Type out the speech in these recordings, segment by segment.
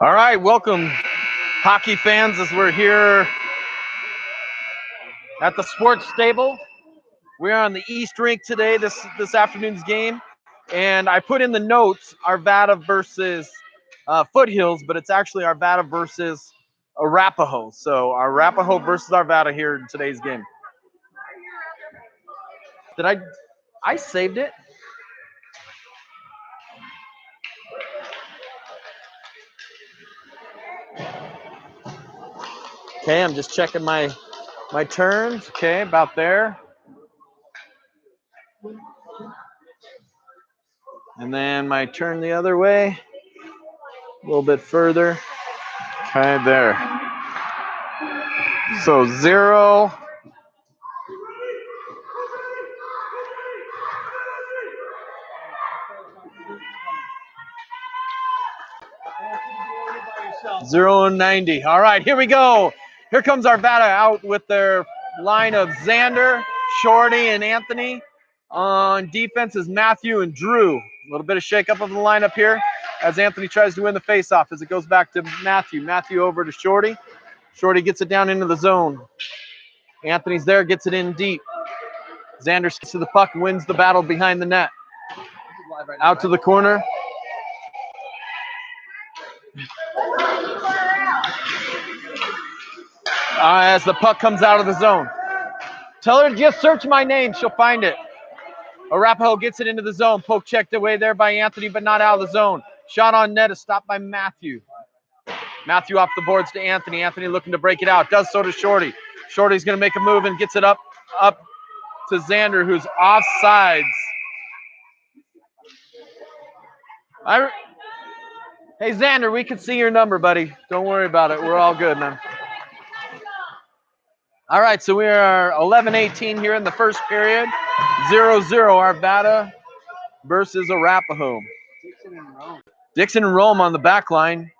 All right, welcome, hockey fans, as we're here at the sports stable. We're on the East Rink today, this afternoon's game, and I put in the notes Arvada versus Foothills, but it's actually Arvada versus Arapahoe. So Arapahoe versus Arvada here in today's game. Did I saved it? Okay, I'm just checking my turns. Okay, about there. And then my turn the other way, a little bit further. Okay, there. So 0. Zero and 90. All right, here we go. Here comes Arvada out with their line of Xander, Shorty, and Anthony. On defense is Matthew and Drew. A little bit of shakeup of the lineup here as Anthony tries to win the faceoff as it goes back to Matthew. Matthew over to Shorty. Shorty gets it down into the zone. Anthony's there, gets it in deep. Xander gets to the puck and wins the battle behind the net. Out to the corner. As the puck comes out of the zone. Tell her to just search my name. She'll find it. Arapahoe gets it into the zone. Poke checked away there by Anthony, but not out of the zone. Shot on net is stopped by Matthew. Matthew off the boards to Anthony. Anthony looking to break it out. Does so to Shorty. Shorty's going to make a move and gets it up to Xander, who's offsides. Hey, Xander, we can see your number, buddy. Don't worry about it. We're all good, man. All right, so we are 11-18 here in the first period. 0-0 Arvada versus Arapahoe. Dixon and Rome on the back line.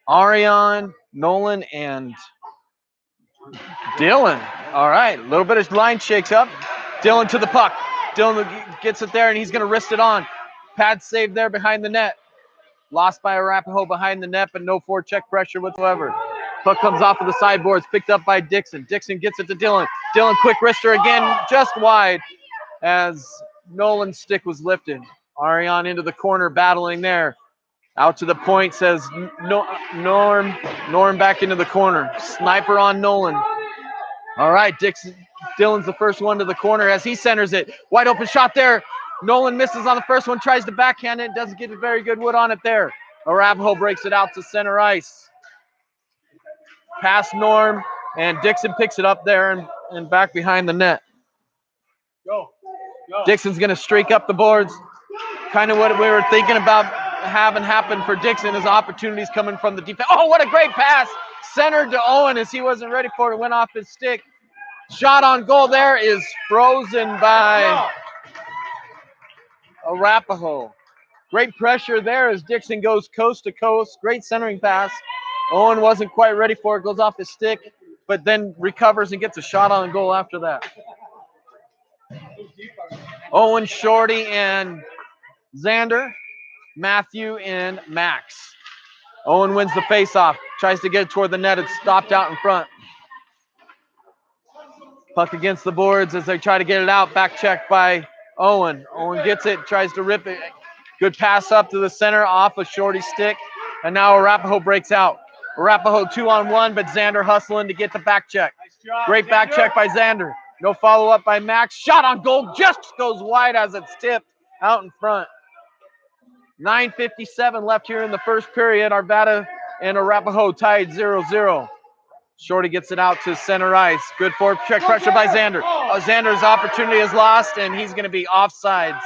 Arion, Nolan, and Dylan. All right, a little bit of line shakes up. Dylan to the puck. Dylan gets it there, and he's going to wrist it on. Pad save there behind the net. Lost by Arapahoe behind the net, but no forecheck pressure whatsoever. Puck comes off of the sideboards, picked up by Dixon. Dixon gets it to Dylan. Dylan quick wrister again, just wide as Nolan's stick was lifted. Arion into the corner, battling there. Out to the point, says Norm back into the corner. Sniper on Nolan. All right, Dylan's the first one to the corner as he centers it. Wide open shot there. Nolan misses on the first one, tries to backhand it, doesn't get a very good wood on it there. Arapahoe breaks it out to center ice. Past Norm, and Dixon picks it up there and back behind the net. Go. Dixon's going to streak up the boards. Kind of what we were thinking about having happen for Dixon is opportunities coming from the defense. Oh, what a great pass. Centered to Owen as he wasn't ready for it. Went off his stick. Shot on goal there is frozen by Arapahoe. Great pressure there as Dixon goes coast to coast. Great centering pass. Owen wasn't quite ready for it. Goes off his stick, but then recovers and gets a shot on goal after that. Owen, Shorty, and Xander. Matthew and Max. Owen wins the faceoff. Tries to get it toward the net. It's stopped out in front. Puck against the boards as they try to get it out. Back check by Owen. Owen gets it. Tries to rip it. Good pass up to the center off of Shorty's stick. And now Arapahoe breaks out. Arapahoe 2-on-1, but Xander hustling to get the back check. Great back check by Xander. No follow-up by Max. Shot on goal. Just goes wide as it's tipped out in front. 9:57 left here in the first period. Arvada and Arapahoe tied 0-0. Shorty gets it out to center ice. Good forecheck pressure by Xander. Xander's opportunity is lost, and he's going to be offsides.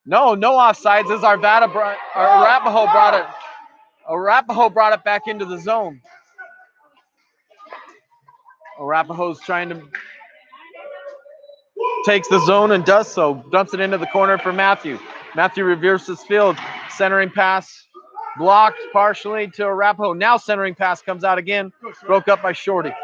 No offsides as Arapahoe brought it. Arapahoe brought it back into the zone. Arapahoe's trying to takes the zone and does so. Dumps it into the corner for Matthew. Matthew reverses field. Centering pass blocked partially to Arapahoe. Now centering pass comes out again. Broke up by Shorty.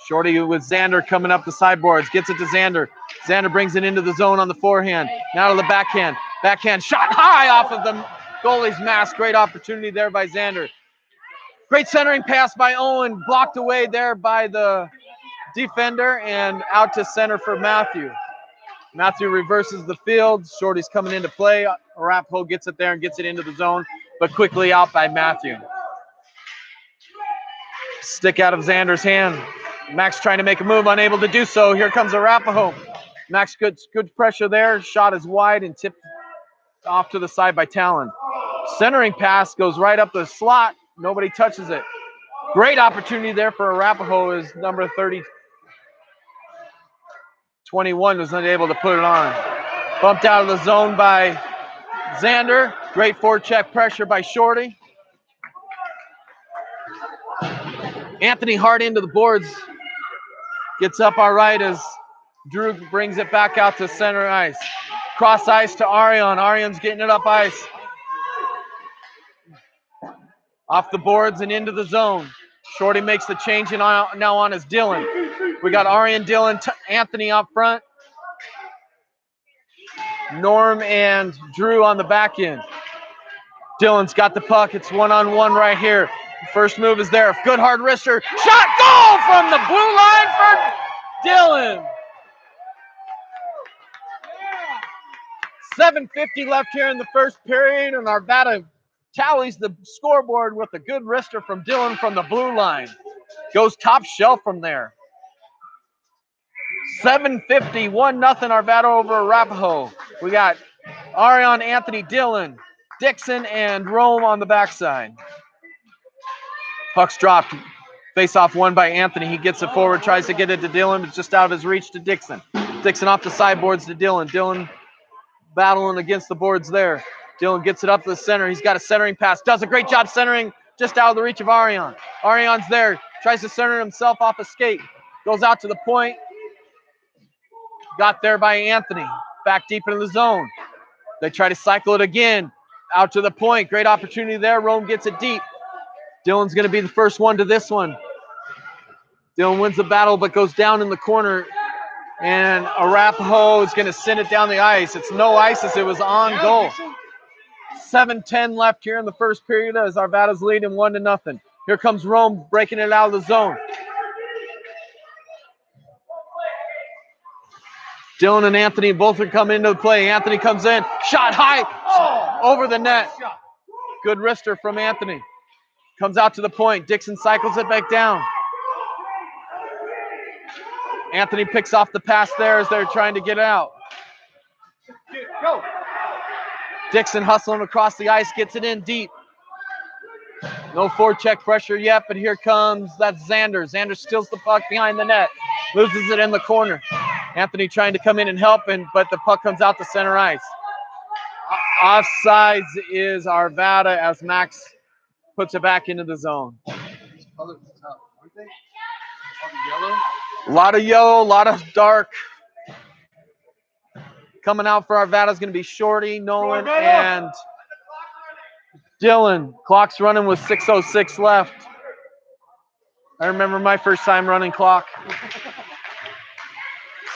Shorty with Xander coming up the sideboards. Gets it to Xander. Xander brings it into the zone on the forehand. Now to the backhand. Backhand shot high off of the goalie's mask. Great opportunity there by Xander. Great centering pass by Owen. Blocked away there by the defender and out to center for Matthew. Matthew reverses the field. Shorty's coming into play. Arapahoe gets it there and gets it into the zone, but quickly out by Matthew. Stick out of Xander's hand. Max trying to make a move, unable to do so. Here comes Arapahoe. Max good pressure there. Shot is wide and tipped off to the side by Talon. Centering pass goes right up the slot. Nobody touches it. Great opportunity there for Arapahoe as number 21 was unable to put it on. Bumped out of the zone by Xander. Great forecheck pressure by Shorty. Anthony hard into the boards. Gets up all right as Drew brings it back out to center ice. Cross ice to Arion. Arion's getting it up ice. Off the boards and into the zone. Shorty makes the change and now on is Dylan. We got Arion, Dylan, Anthony up front. Norm and Drew on the back end. Dylan's got the puck. It's one-on-one right here. First move is there. Good hard wrister. Shot, goal from the blue line for Dylan. 7:50 left here in the first period, and Arvada tallies the scoreboard with a good wrister from Dylan from the blue line. Goes top shelf from there. 7:50, 1-0 Arvada over Arapahoe. We got Arion, Anthony, Dylan, Dixon, and Rome on the backside. Puck's dropped. Face-off won by Anthony. He gets it forward, tries to get it to Dylan, but it's just out of his reach to Dixon. Dixon off the sideboards to Dylan. Dylan battling against the boards there. Dylan gets it up to the center. He's got a centering pass. Does a great job centering just out of the reach of Arion. Arion's there. Tries to center himself off a skate. Goes out to the point. Got there by Anthony. Back deep into the zone. They try to cycle it again. Out to the point. Great opportunity there. Rome gets it deep. Dylan's going to be the first one to this one. Dylan wins the battle but goes down in the corner. And Arapahoe is going to send it down the ice. It's no ice as it was on goal. 7:10 left here in the first period as Arvada's leading 1-0. Here comes Rome breaking it out of the zone. Dylan and Anthony both are coming into the play. Anthony comes in. Shot high over the net. Good wrister from Anthony. Comes out to the point. Dixon cycles it back down. Anthony picks off the pass there as they're trying to get out. Go. Dixon hustling across the ice, gets it in deep. No forecheck pressure yet, but here comes, that's Xander. Xander steals the puck behind the net, loses it in the corner. Anthony trying to come in and help, but the puck comes out to center ice. Offsides is Arvada as Max puts it back into the zone. A lot of yellow, a lot of dark. Coming out for Arvada is going to be Shorty, Nolan, and Dylan. Clock's running with 6:06 left. I remember my first time running clock.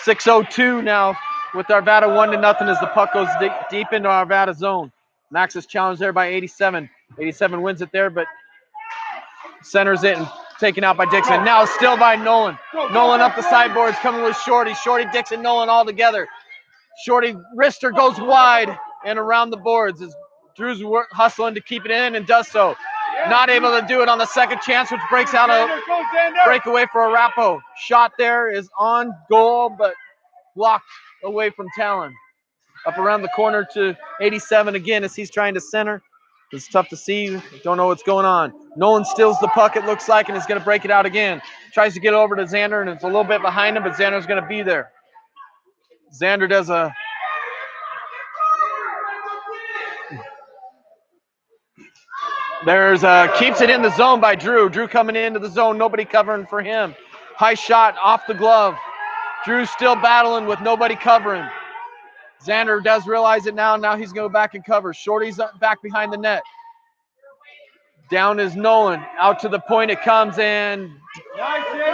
6:02 now with Arvada 1-0 as the puck goes deep into Arvada zone. Max is challenged there by 87. 87 wins it there, but centers it and taken out by Dixon. Now still by Nolan. Nolan up the sideboards, coming with Shorty. Shorty, Dixon, Nolan all together. Shorty wrister goes wide and around the boards as Drew's hustling to keep it in and does so. Not able to do it on the second chance, which breaks out a breakaway for Arapahoe. Shot there is on goal, but blocked away from Talon. Up around the corner to 87 again as he's trying to center. It's tough to see. Don't know what's going on. Nolan steals the puck, it looks like, and is going to break it out again. Tries to get over to Xander, and it's a little bit behind him, but Xander's going to be there. Xander does a... keeps it in the zone by Drew. Drew coming into the zone, nobody covering for him. High shot off the glove. Drew's still battling with nobody covering. Xander does realize it now. Now he's going to go back and cover. Shorty's back behind the net. Down is Nolan. Out to the point it comes, and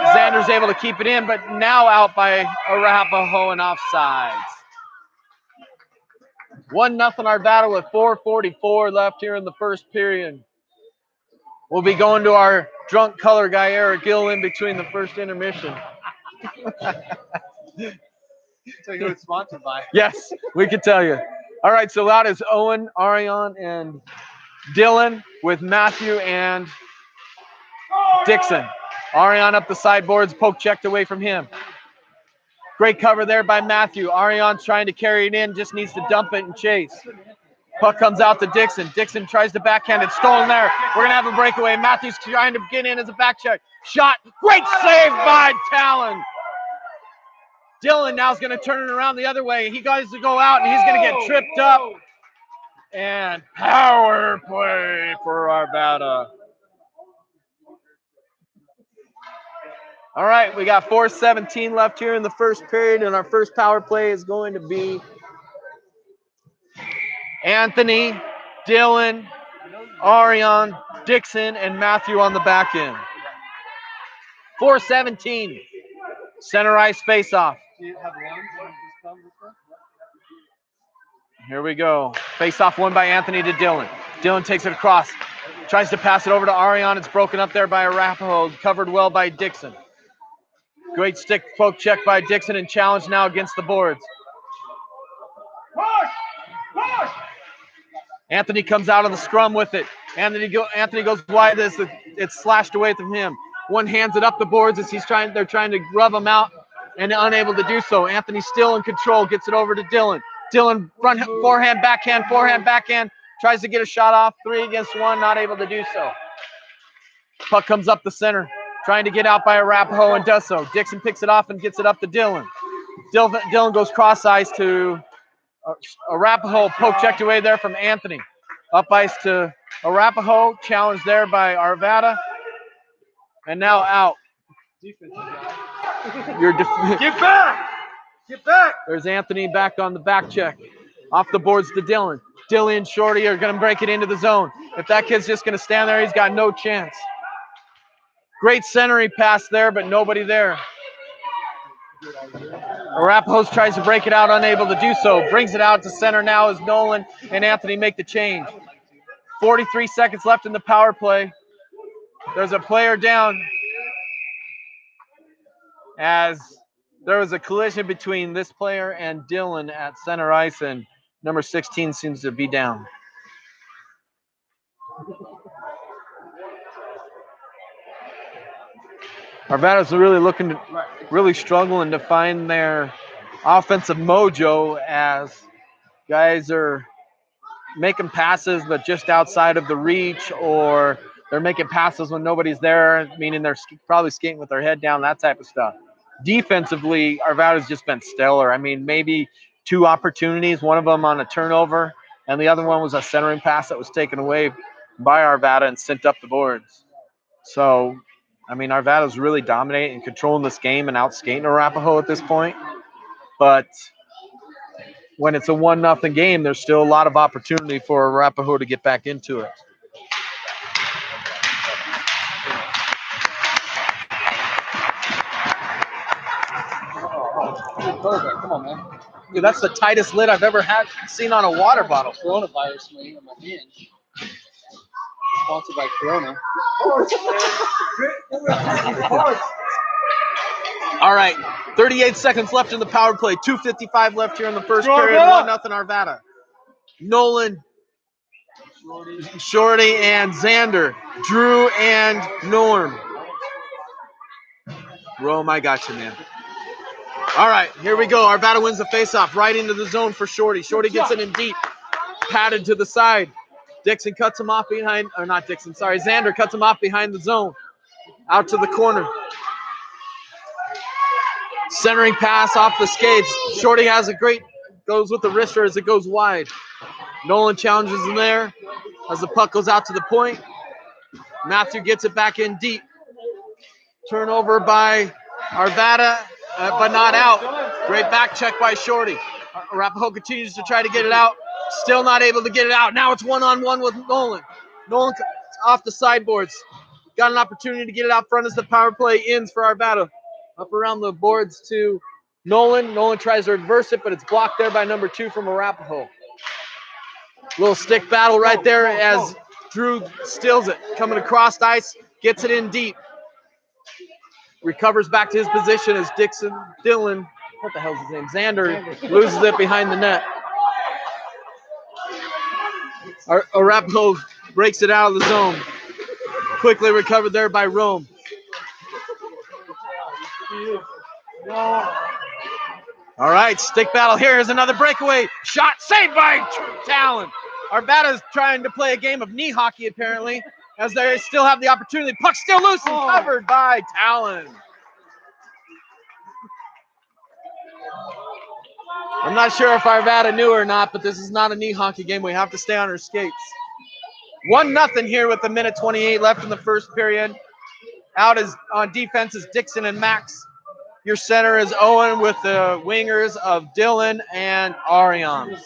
Xander's able to keep it in, but now out by Arapahoe and offsides. 1-0 Arvada with 4:44 left here in the first period. We'll be going to our drunk color guy, Eric Gill, in between the first intermission. So who it's sponsored by. Yes, we can tell you. All right, so that is Owen, Ariane, and Dylan with Matthew and Dixon. Ariane up the sideboards, poke checked away from him. Great cover there by Matthew. Ariane's trying to carry it in, just needs to dump it and chase. Puck comes out to Dixon. Dixon tries to backhand it. Stolen there. We're going to have a breakaway. Matthews trying to get in as a back check. Shot. Great save by Talon. Dylan now is going to turn it around the other way. He goes to go out, and he's going to get tripped up. And power play for Arvada. All right, we got 4:17 left here in the first period, and our first power play is going to be Anthony, Dylan, Ariane, Dixon, and Matthew on the back end. 4:17. Center ice face-off. Here we go. Face-off won by Anthony to Dylan. Dylan takes it across. Tries to pass it over to Ariane. It's broken up there by Arapahoe. Covered well by Dixon. Great stick poke check by Dixon and challenge now against the boards. Push! Anthony comes out of the scrum with it. Anthony goes wide. It's slashed away from him. One hands it up the boards as they're trying to rub him out and unable to do so. Anthony's still in control, gets it over to Dylan. Dylan front forehand, backhand, tries to get a shot off. 3 against 1, not able to do so. Puck comes up the center, trying to get out by Arapahoe and does so. Dixon picks it off and gets it up to Dylan. Dylan goes cross ice to Arapahoe, poke checked away there from Anthony. Up ice to Arapahoe, challenged there by Arvada. And now out. Get back! Get back! There's Anthony back on the back check. Off the boards to Dylan. Dylan and Shorty are going to break it into the zone. If that kid's just going to stand there, he's got no chance. Great centering pass there, but nobody there. Arapahoe tries to break it out, unable to do so. Brings it out to center now as Nolan and Anthony make the change. 43 seconds left in the power play. There's a player down as there was a collision between this player and Dylan at center ice, and number 16 seems to be down. Arvada's really struggling to find their offensive mojo as guys are making passes but just outside of the reach, or they're making passes when nobody's there, meaning they're probably skating with their head down, that type of stuff. Defensively, Arvada's just been stellar. I mean, maybe 2 opportunities, one of them on a turnover, and the other one was a centering pass that was taken away by Arvada and sent up the boards. So, I mean, Arvada's really dominating and controlling this game and out-skating Arapahoe at this point. But when it's a 1-0 game, there's still a lot of opportunity for Arapahoe to get back into it. Come on, man. Dude, that's the tightest lid I've ever seen on a water bottle. Coronavirus wing on my hinge. Sponsored by Corona. All right, 38 seconds left in the power play. 2:55 left here in the first period. 1-0 Arvada. Nolan, Shorty, and Xander. Drew and Norm. Rome, I got you, man. All right, here we go. Arvada wins the faceoff right into the zone for Shorty. Shorty gets it in deep, padded to the side. Dixon cuts him off behind, or not Dixon, sorry, Xander cuts him off behind the zone. Out to the corner. Centering pass off the skates. Shorty has a great, goes with the wrister as it goes wide. Nolan challenges him there as the puck goes out to the point. Matthew gets it back in deep. Turnover by Arvada, but not out. Great back check by Shorty. Arapahoe continues to try to get it out. Still not able to get it out. Now it's 1-on-1 with Nolan. Nolan off the sideboards. got an opportunity to get it out front as the power play ends for Arvada. Up around the boards to Nolan. Nolan tries to reverse it, but it's blocked there by number 2 from Arapahoe. Little stick battle right there as Drew steals it. Coming across ice, gets it in deep. Recovers back to his position as Dylan, what the hell's his name? Xander loses it behind the net. Arapahoe breaks it out of the zone. Quickly recovered there by Rome. All right, stick battle here. Here's another breakaway shot, saved by Talon. Arvada's trying to play a game of knee hockey, apparently, as they still have the opportunity. Puck still loose and covered by Talon. I'm not sure if Arvada knew or not, but this is not a knee hockey game. We have to stay on our skates. 1-0 here with 1:28 left in the first period. Out is on defense is Dixon and Max. Your center is Owen with the wingers of Dylan and Ariane.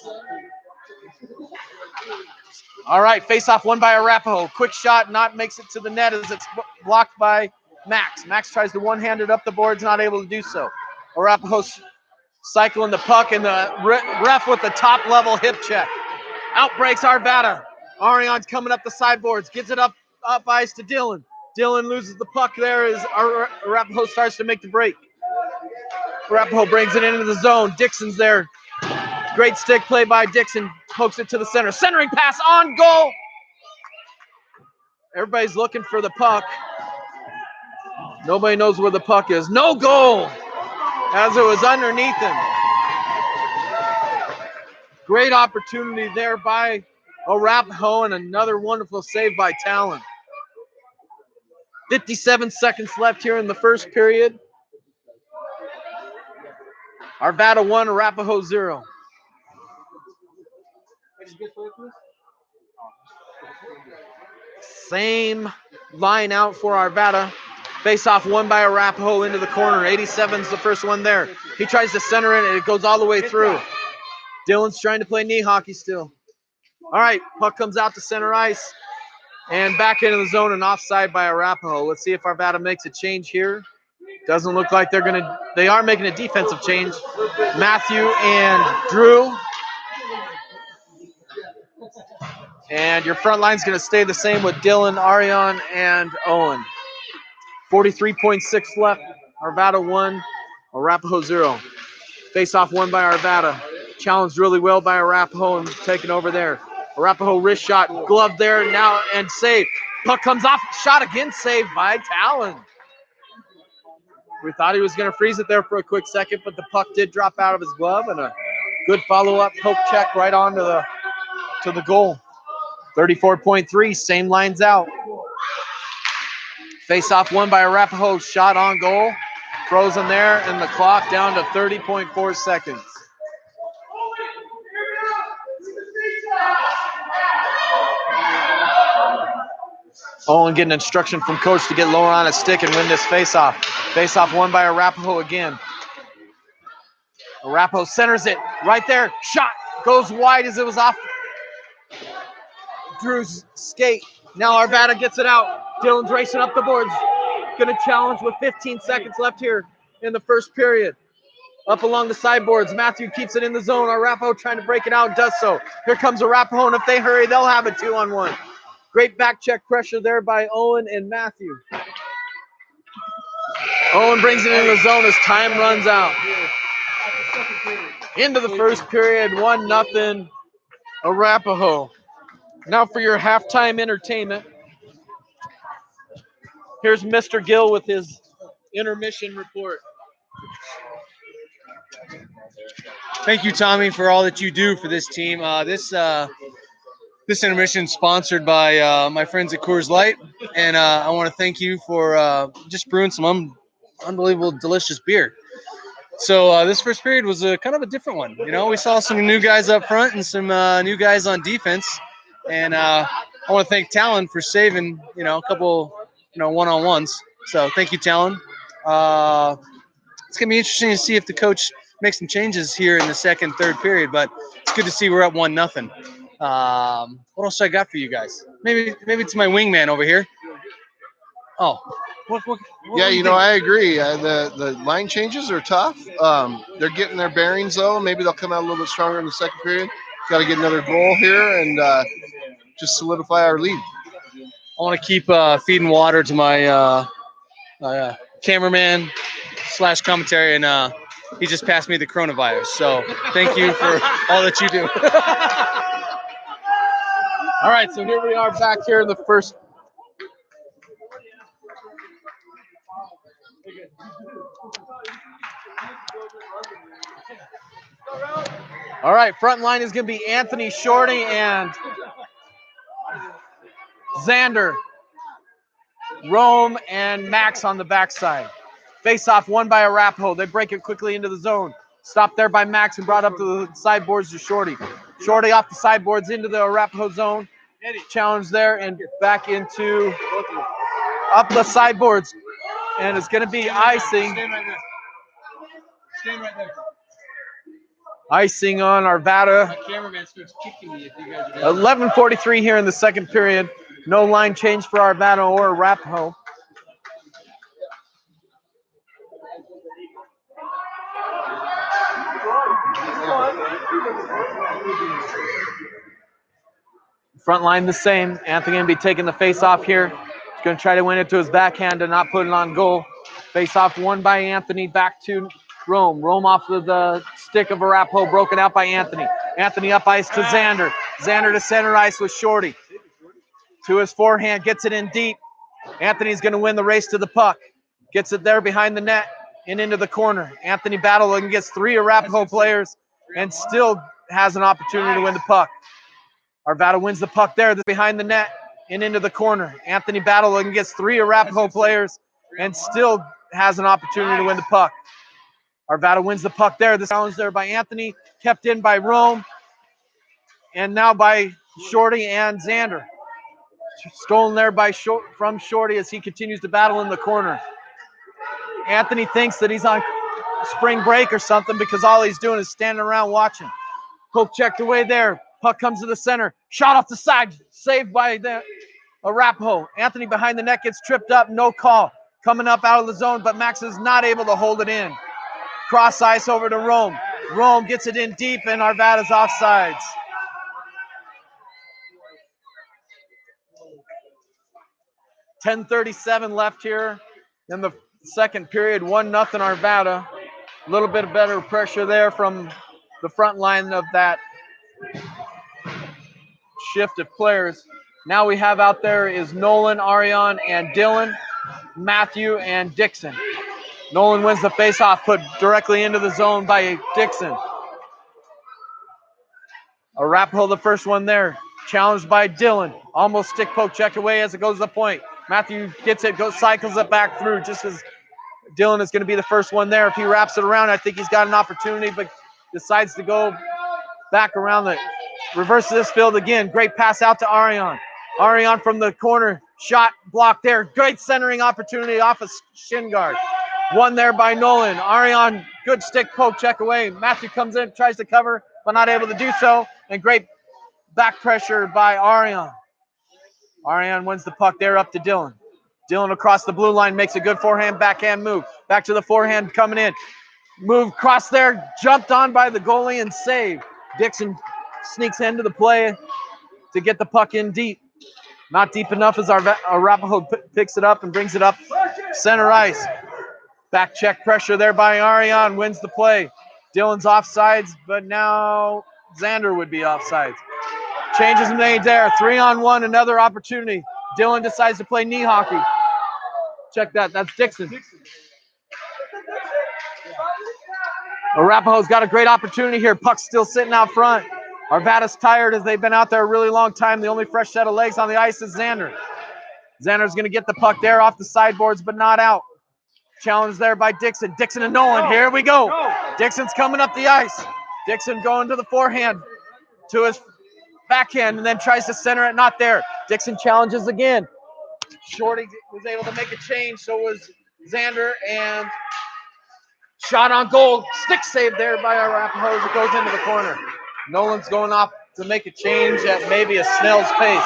All right, face-off won by Arapahoe. Quick shot, not makes it to the net as it's blocked by Max. Max tries to one-hand it up the boards, not able to do so. Arapahoe cycling the puck, and the ref with the top-level hip check. Out breaks Arvada. Ariane's coming up the sideboards, gets it up ice to Dylan. Dylan loses the puck there as Arapahoe starts to make the break. Arapahoe brings it into the zone. Dixon's there. Great stick play by Dixon. Pokes it to the center. Centering pass on goal. Everybody's looking for the puck. Nobody knows where the puck is. No goal as it was underneath him. Great opportunity there by Arapahoe and another wonderful save by Talon. 57 seconds left here in the first period. Arvada 1, Arapahoe 0. Same line out for Arvada. Face-off won by Arapahoe into the corner. 87's the first one there. He tries to center it, and it goes all the way through. Dylan's trying to play knee hockey still. All right, puck comes out to center ice. And back into the zone and offside by Arapahoe. Let's see if Arvada makes a change here. Doesn't look like they are making a defensive change. Matthew and Drew. And your front line's going to stay the same with Dylan, Ariane, and Owen. 43.6 left. Arvada 1, Arapahoe 0. Face-off won by Arvada. Challenged really well by Arapahoe and taken over there. Arapahoe wrist shot, glove there now and save. Puck comes off, shot again, saved by Talon. We thought he was going to freeze it there for a quick second, but the puck did drop out of his glove, and a good follow-up poke check right onto the goal. 34.3, same lines out. Face-off won by Arapahoe, shot on goal. Frozen there, and the clock down to 30.4 seconds. Owen getting instruction from coach to get lower on his stick and win this face-off. Face-off won by Arapahoe again. Arapahoe centers it right there. Shot goes wide as it was off Drew's skate. Now Arvada gets it out. Dylan's racing up the boards. Going to challenge with 15 seconds left here in the first period. Up along the sideboards. Matthew keeps it in the zone. Arapahoe trying to break it out, does so. Here comes Arapahoe, and if they hurry, they'll have a 2-on-1. Great back check pressure there by Owen and Matthew. Owen brings it in the zone as time runs out. Into the first period, 1-0 Arapahoe. Now for your halftime entertainment. Here's Mr. Gill with his intermission report. Thank you, Tommy, for all that you do for this team. This intermission is sponsored by my friends at Coors Light, and I want to thank you for just brewing some unbelievable, delicious beer. So this first period was kind of a different one. You know, we saw some new guys up front and some new guys on defense, and I want to thank Talon for saving, a couple, one-on-ones. So thank you, Talon. It's going to be interesting to see if the coach makes some changes here in the second, third period, but it's good to see we're up 1-0. What else I got for you guys? Maybe it's my wingman over here. Oh, what Yeah, do you know, I agree. The line changes are tough. They're getting their bearings though. Maybe they'll come out a little bit stronger in the second period. Got to get another goal here and just solidify our lead. I want to keep feeding water to my cameraman / commentary, and he just passed me the coronavirus. So thank you for all that you do. All right, so here we are back here in the first. All right, front line is going to be Anthony, Shorty, and Xander. Rome and Max on the backside. Face-off won by Arapahoe. They break it quickly into the zone. Stopped there by Max and brought up to the sideboards to Shorty. Shorty off the sideboards into the Arapahoe zone. Challenge there and back into up the sideboards. And it's going to be icing. Stand right there. Icing on Arvada. My cameraman starts kicking me if you guys are 11:43 here in the second period. No line change for Arvada or Arapahoe. Front line the same. Anthony going to be taking the face off here. He's going to try to win it to his backhand to not put it on goal. Face off won by Anthony. Back to Rome. Rome off of the stick of Arapahoe, broken out by Anthony. Anthony up ice to Xander. Xander to center ice with Shorty. To his forehand, gets it in deep. Anthony's going to win the race to the puck. Gets it there behind the net and into the corner. Anthony battling against 3 Arapahoe players and still has an opportunity to win the puck. Arvada wins the puck there behind the net and into the corner. Anthony battling against 3 Arapahoe players and still has an opportunity to win the puck. Arvada wins the puck there. This challenge there by Anthony, kept in by Rome, and now by Shorty and Xander. Stolen there by from Shorty as he continues to battle in the corner. Anthony thinks that he's on spring break or something because all he's doing is standing around watching. Poke checked away there. Puck comes to the center. Shot off the side. Saved by the Arapahoe. Anthony behind the net gets tripped up. No call. Coming up out of the zone, but Max is not able to hold it in. Cross ice over to Rome. Rome gets it in deep, and Arvada's offsides. .10:37 left here in the second period. 1-0 Arvada. A little bit of better pressure there from the front line of that shift of players. Now we have out there is Nolan, Arion, and Dylan, Matthew, and Dixon. Nolan wins the faceoff, put directly into the zone by Dixon. Arapahoe the first one there. Challenged by Dylan. Almost stick poke check away as it goes to the point. Matthew gets it, cycles it back through just as Dylan is going to be the first one there. If he wraps it around, I think he's got an opportunity, but decides to go back around the reverse this field again. Great pass out to Arion. Arion from the corner. Shot blocked there. Great centering opportunity off of shin guard. One there by Nolan. Arion, good stick poke check away. Matthew comes in, tries to cover, but not able to do so. And great back pressure by Arion. Arion wins the puck there up to Dylan. Dylan across the blue line makes a good forehand, backhand move. Back to the forehand coming in. Move cross there, jumped on by the goalie and saved. Dixon sneaks into the play to get the puck in deep. Not deep enough as Arapahoe picks it up and brings it up center ice. Back check pressure there by Arion, wins the play. Dylan's offsides, but now Xander would be offsides. Changes made there, 3-on-1, another opportunity. Dylan decides to play knee hockey. Check that, that's Dixon. Arapahoe's got a great opportunity here. Puck's still sitting out front. Arvada's tired as they've been out there a really long time. The only fresh set of legs on the ice is Xander. Xander's going to get the puck there off the sideboards, but not out. Challenge there by Dixon. Dixon and Nolan. Here we go. Dixon's coming up the ice. Dixon going to the forehand to his backhand and then tries to center it. Not there. Dixon challenges again. Shorty was able to make a change. So was Xander, and shot on goal. Stick save there by Arapahoe as it goes into the corner. Nolan's going off to make a change at maybe a snail's pace.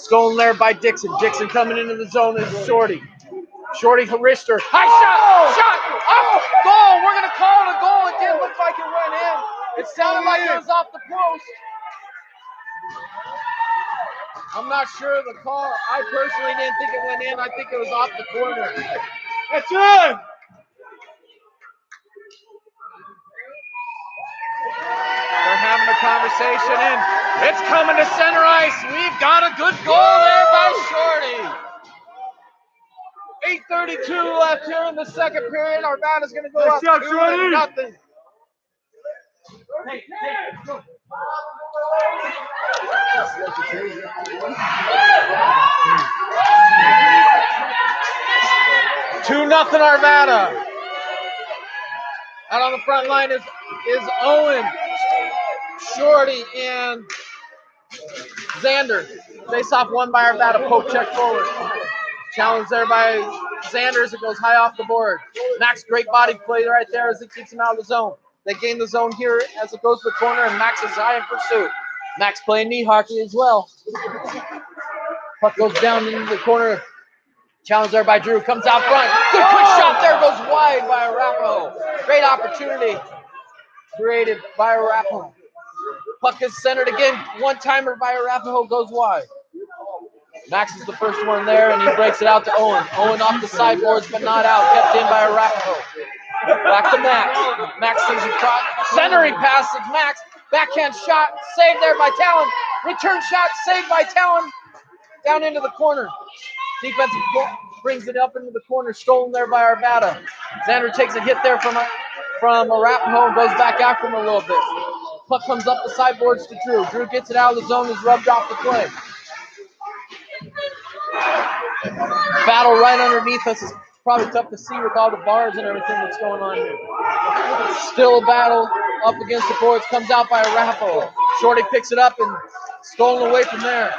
Stolen there by Dixon. Dixon coming into the zone is Shorty. Shorty Harister. High shot! Shot! Up! Goal! We're going to call it a goal. It didn't look like it went in. It sounded like it was off the post. I'm not sure of the call. I personally didn't think it went in. I think it was off the corner. That's it! They're having a conversation, and it's coming to center ice. We've got a good goal there by Shorty. 8:32 left here in the second period. Arvada's going to go up 2-0. Hey, go. 2-0 Arvada. Out on the front line is Owen, Shorty, and Xander. Face off won by Arvada. Poke check forward. Challenge there by Xander as it goes high off the board. Max, great body play right there as it keeps him out of the zone. They gain the zone here as it goes to the corner, and Max is high in pursuit. Max playing knee hockey as well. Puck goes down into the corner. Challenge there by Drew. Comes out front. Good quick shot there. Goes wide by Arapahoe. Great opportunity created by Arapahoe. Puck is centered again. One-timer by Arapahoe goes wide. Max is the first one there, and he breaks it out to Owen. Owen off the sideboards, but not out. Kept in by Arapahoe. Back to Max. Max sees a cross. Centering pass to Max. Backhand shot. Saved there by Talon. Return shot. Saved by Talon. Down into the corner. Defensive brings it up into the corner. Stolen there by Arvada. Xander takes a hit there from Arapahoe and goes back after him a little bit. Puck comes up the sideboards to Drew. Drew gets it out of the zone. Is rubbed off the play. Battle right underneath us. It's probably tough to see with all the bars and everything that's going on here. Still a battle up against the boards. Comes out by Arapahoe. Shorty picks it up and stolen away from there.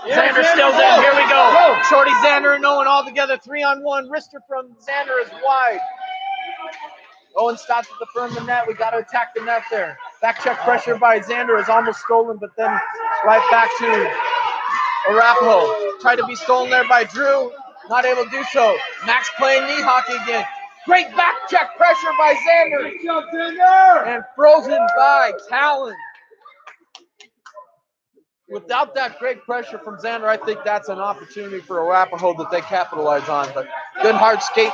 Xander still there. Here we go. Shorty, Xander, and Owen all together. 3-on-1. Wrister from Xander is wide. Owen stops at the front of the net. We got to attack the net there. Back check pressure by Xander is almost stolen, but then right back to Arapahoe. Tried to be stolen there by Drew. Not able to do so. Max playing knee hockey again. Great back check pressure by Xander. And frozen by Talon. Without that great pressure from Xander, I think that's an opportunity for Arapahoe that they capitalize on. But good hard skating.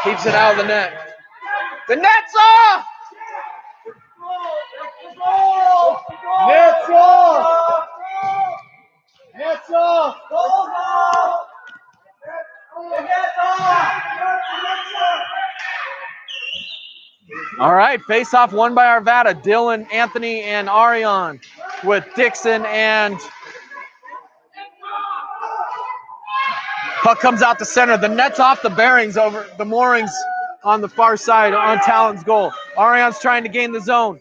Keeps it out of the net. The net's off! Net's off! Net's off! All right, face-off won by Arvada. Dylan, Anthony, and Arion with Dixon and puck comes out the center. The net's off the bearings over the moorings on the far side on Talon's goal. Arion's trying to gain the zone.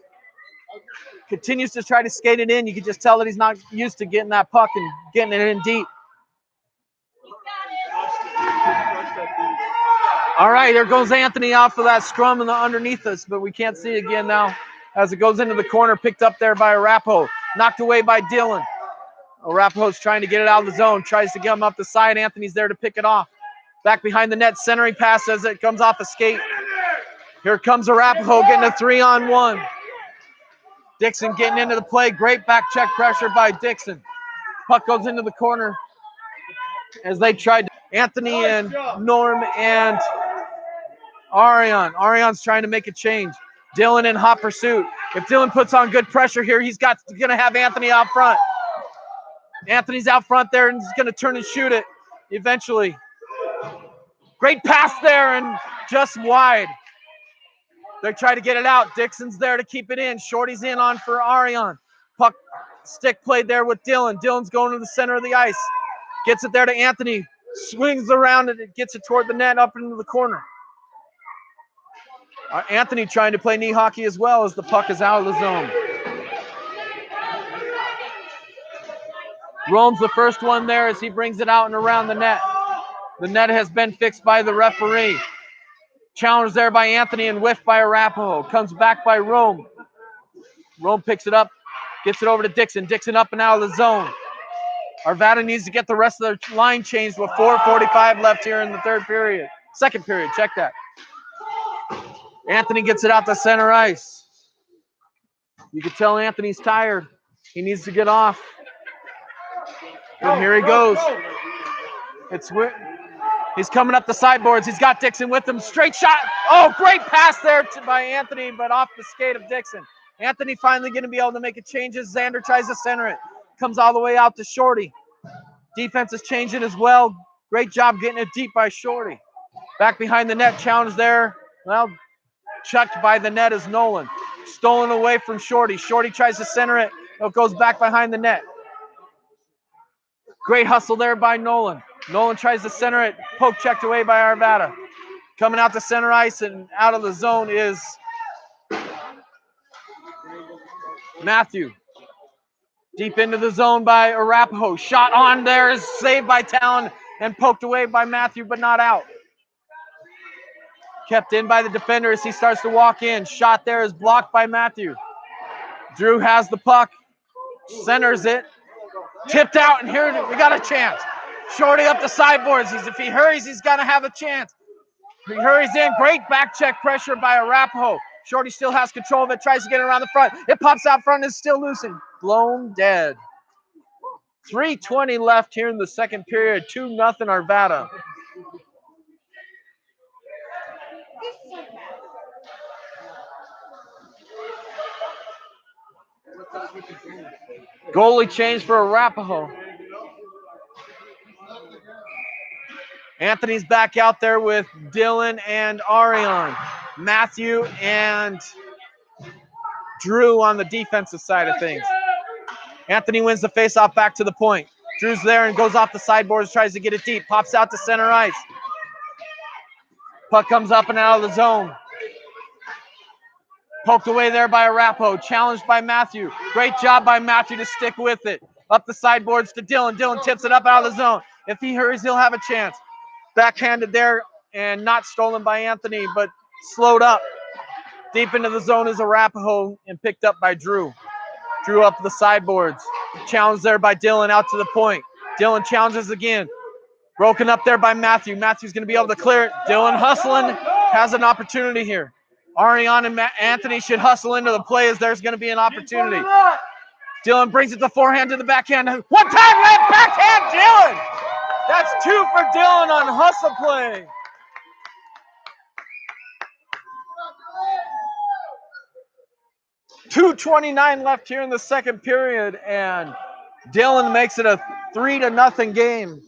Continues to try to skate it in. You can just tell that he's not used to getting that puck and getting it in deep. All right, there goes Anthony off of that scrum and underneath us, but we can't see it again now as it goes into the corner, picked up there by Arapahoe. Knocked away by Dylan. Arapahoe's trying to get it out of the zone, tries to get him up the side. Anthony's there to pick it off. Back behind the net, centering pass as it comes off a skate. Here comes Arapahoe getting a 3-on-1. Dixon getting into the play. Great back check pressure by Dixon. Puck goes into the corner as they tried to. Anthony and Norm and Arion. Arion's trying to make a change. Dylan in hot pursuit. If Dylan puts on good pressure here, he's going to have Anthony out front. Anthony's out front there and he's going to turn and shoot it eventually. Great pass there and just wide. They try to get it out. Dixon's there to keep it in. Shorty's in on for Arion. Puck stick played there with Dylan. Dylan's going to the center of the ice. Gets it there to Anthony. Swings around and it gets it toward the net up into the corner. Anthony trying to play knee hockey as well as the puck is out of the zone. Rome's the first one there as he brings it out and around the net. The net has been fixed by the referee. Challenged there by Anthony and whiffed by Arapahoe. Comes back by Rome. Rome picks it up Gets it over to Dixon. Dixon up and out of the zone. Arvada needs to get the rest of their line changed with 4:45 left here in the second period. Check that. Anthony gets it out to center ice. You can tell Anthony's tired. He needs to get off. And here he goes. He's coming up the sideboards. He's got Dixon with him. Straight shot. Oh, great pass there by Anthony, but off the skate of Dixon. Anthony finally going to be able to make a changes. Xander tries to center it. Comes all the way out to Shorty. Defense is changing as well. Great job getting it deep by Shorty. Back behind the net, challenge there. Well, chucked by the net is Nolan. Stolen away from Shorty. Shorty tries to center it. It goes back behind the net. Great hustle there by Nolan. Nolan tries to center it. Poke checked away by Arvada. Coming out to center ice and out of the zone is Matthew. Deep into the zone by Arapahoe. Shot on there is saved by Talon and poked away by Matthew, but not out. Kept in by the defender as he starts to walk in. Shot there is blocked by Matthew. Drew has the puck. Centers it. Tipped out, and here we got a chance. Shorty up the sideboards. If he hurries, he's going to have a chance. He hurries in. Great back check pressure by Arapahoe. Shorty still has control of it. Tries to get it around the front. It pops out front and is still loose and blown dead. 3:20 left here in the second period. 2-0 Arvada. Goalie change for Arapahoe. Anthony's back out there with Dylan and Arion. Matthew and Drew on the defensive side of things. Anthony wins the faceoff back to the point. Drew's there and goes off the sideboards, tries to get it deep. Pops out to center ice. Puck comes up and out of the zone. Poked away there by Arapahoe. Challenged by Matthew. Great job by Matthew to stick with it. Up the sideboards to Dylan. Dylan tips it up out of the zone. If he hurries, he'll have a chance. Backhanded there and not stolen by Anthony, but slowed up. Deep into the zone is Arapahoe and picked up by Drew. Drew up the sideboards. Challenged there by Dylan out to the point. Dylan challenges again. Broken up there by Matthew. Matthew's going to be able to clear it. Dylan hustling. Has an opportunity here. Arion and Anthony should hustle into the play as there's going to be an opportunity. Dylan brings it to forehand to the backhand. One time left backhand Dylan. That's 2 for Dylan on hustle play. .229 left here in the second period, and Dylan makes it a 3-0 game.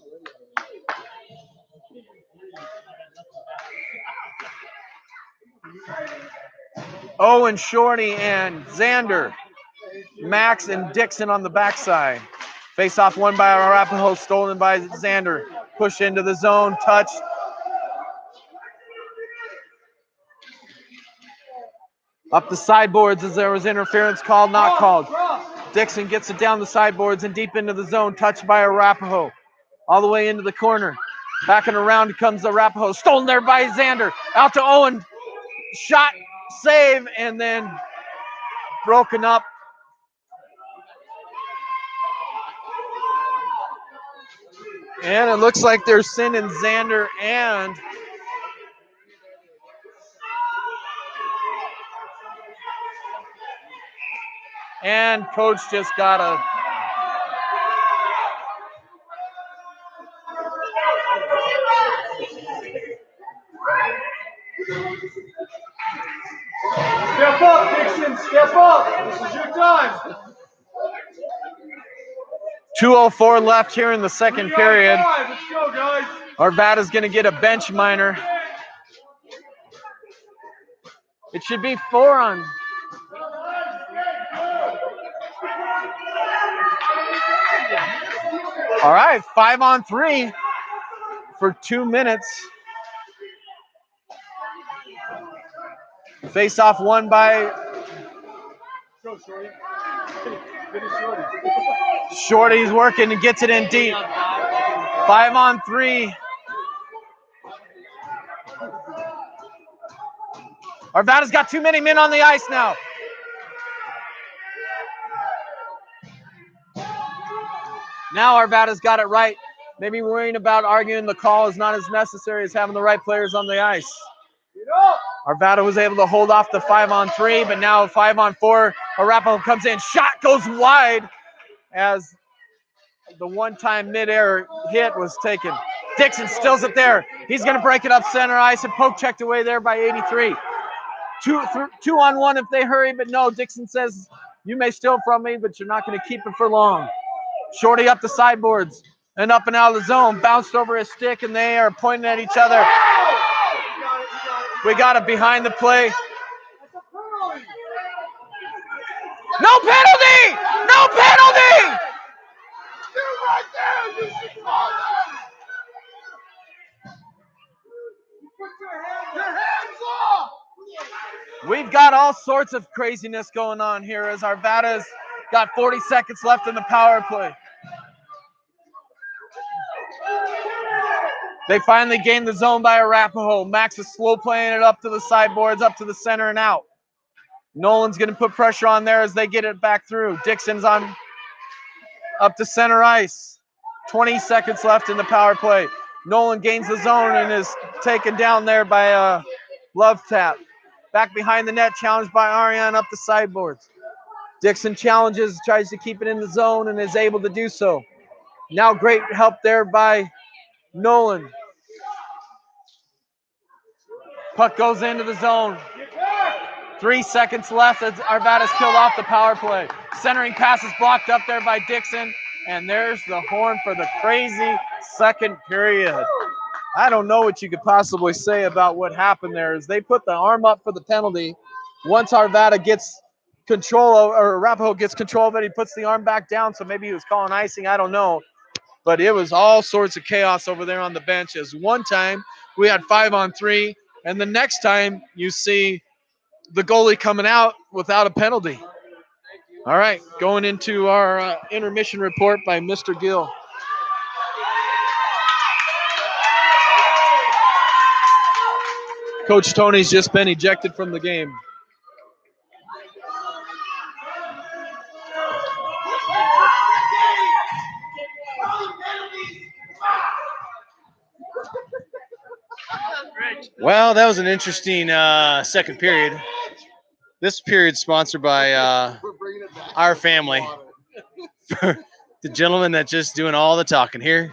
Owen, Shorty, and Xander. Max and Dixon on the backside. Face-off won by Arapahoe, stolen by Xander. Push into the zone, touch. Up the sideboards as there was interference called, not called. Dixon gets it down the sideboards and deep into the zone, touched by Arapahoe. All the way into the corner. Back and around comes Arapahoe. Stolen there by Xander. Out to Owen. Shot, save, and then broken up. And it looks like they're sending Xander and coach just got a step up, Dixon, step up. This is your time. 2:04 left here in the second period. Let's go, guys. Arvada's going to get a bench minor. It should be 4 on. All right, 5 on 3 for 2 minutes. Face off won by Shorty's working and gets it in deep. 5 on 3. Arvada's got too many men on the ice now. Now Arvada's got it right. Maybe worrying about arguing the call is not as necessary as having the right players on the ice. Arvada was able to hold off the 5-on-3, but now 5-on-4. Arapahoe comes in. Shot goes wide as the one-time midair hit was taken. Dixon stills it there. He's going to break it up center ice and poke checked away there by 83. Two on one if they hurry, but no, Dixon says, you may steal from me, but you're not going to keep it for long. Shorty up the sideboards and up and out of the zone. Bounced over his stick, and they are pointing at each other. We got it behind the play. No penalty! No penalty! We've got all sorts of craziness going on here as Arvada's got 40 seconds left in the power play. They finally gained the zone by Arapahoe. Max is slow playing it up to the sideboards, up to the center and out. Nolan's going to put pressure on there as they get it back through. Dixon's on up to center ice. 20 seconds left in the power play. Nolan gains the zone and is taken down there by a glove tap. Back behind the net, challenged by Ariane up the sideboards. Dixon challenges, tries to keep it in the zone and is able to do so. Now great help there by Nolan. Puck goes into the zone. 3 seconds left as Arvada's killed off the power play. Centering pass is blocked up there by Dixon. And there's the horn for the crazy second period. I don't know what you could possibly say about what happened there. As they put the arm up for the penalty. Once Arvada gets control of, or Arapahoe gets control of it, he puts the arm back down. So maybe he was calling icing. I don't know. But it was all sorts of chaos over there on the bench. As one time we had 5-on-3, and the next time you see the goalie coming out without a penalty. All right, going into our intermission report by Mr. Gill. Coach Tony's just been ejected from the game. Well, that was an interesting second period. This period sponsored by our family. The gentleman that's just doing all the talking here.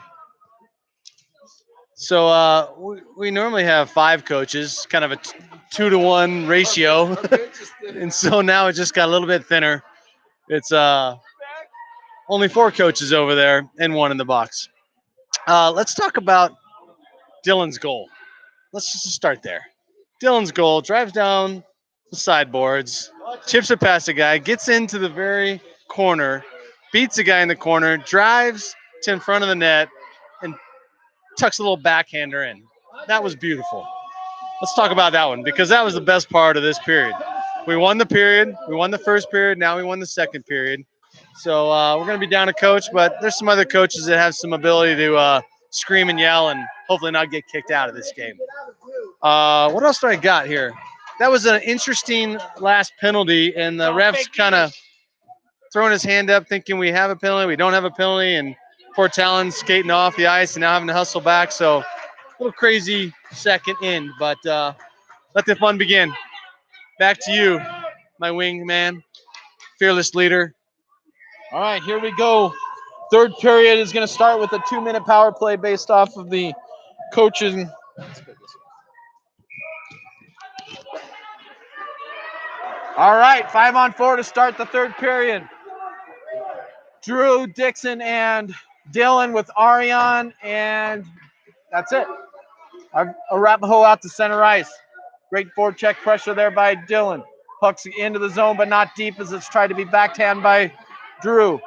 So we normally have 5 coaches, kind of a 2-to-1 ratio. And so now it just got a little bit thinner. It's only 4 coaches over there and 1 in the box. Let's talk about Dylan's goal. Let's just start there. Dylan's goal, drives down the sideboards, chips it past a guy, gets into the very corner, beats a guy in the corner, drives to in front of the net, and tucks a little backhander in. That was beautiful. Let's talk about that one, because that was the best part of this period. We won the period. We won the first period. Now we won the second period. So we're going to be down a coach, but there's some other coaches that have some ability to scream and yell and hopefully not get kicked out of this game. What else do I got here? That was an interesting last penalty, and the ref's kind of throwing his hand up thinking we have a penalty, we don't have a penalty, and poor Talon skating off the ice and now having to hustle back. So a little crazy second end, but let the fun begin. Back to you, my wing man, fearless leader. All right, here we go. Third period is going to start with a 2-minute power play based off of the coaching. All right, 5-on-4 to start the third period. Drew, Dixon, and Dylan with Ariane, and that's it. Arapahoe out to center ice. Great forecheck pressure there by Dylan. Pucks into the zone, but not deep as it's tried to be backhand by Drew.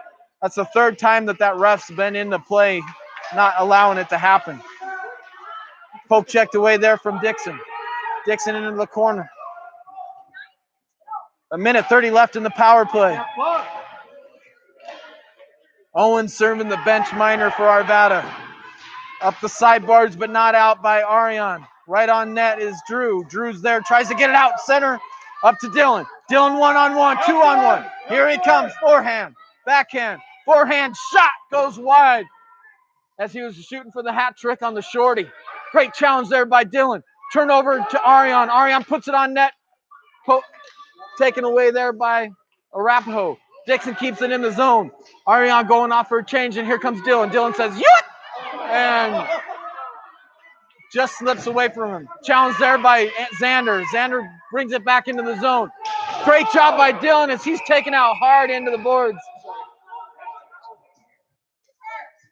That's the third time that ref's been in the play, not allowing it to happen. Poke checked away there from Dixon. Dixon into the corner. 1:30 left in the power play. Owen serving the bench minor for Arvada. Up the sideboards, but not out by Ariane. Right on net is Drew. Drew's there, tries to get it out center. Up to Dylan. Dylan 1-on-1, 2-on-1. Here he comes, forehand, backhand. Forehand shot goes wide as he was shooting for the hat trick on the shorty. Great challenge there by Dylan. Turnover to Ariane. Ariane puts it on net. Taken away there by Arapahoe. Dixon keeps it in the zone. Ariane going off for a change, and here comes Dylan. Dylan says, "Yut!" and just slips away from him. Challenge there by Xander. Xander brings it back into the zone. Great job by Dylan as he's taken out hard into the boards.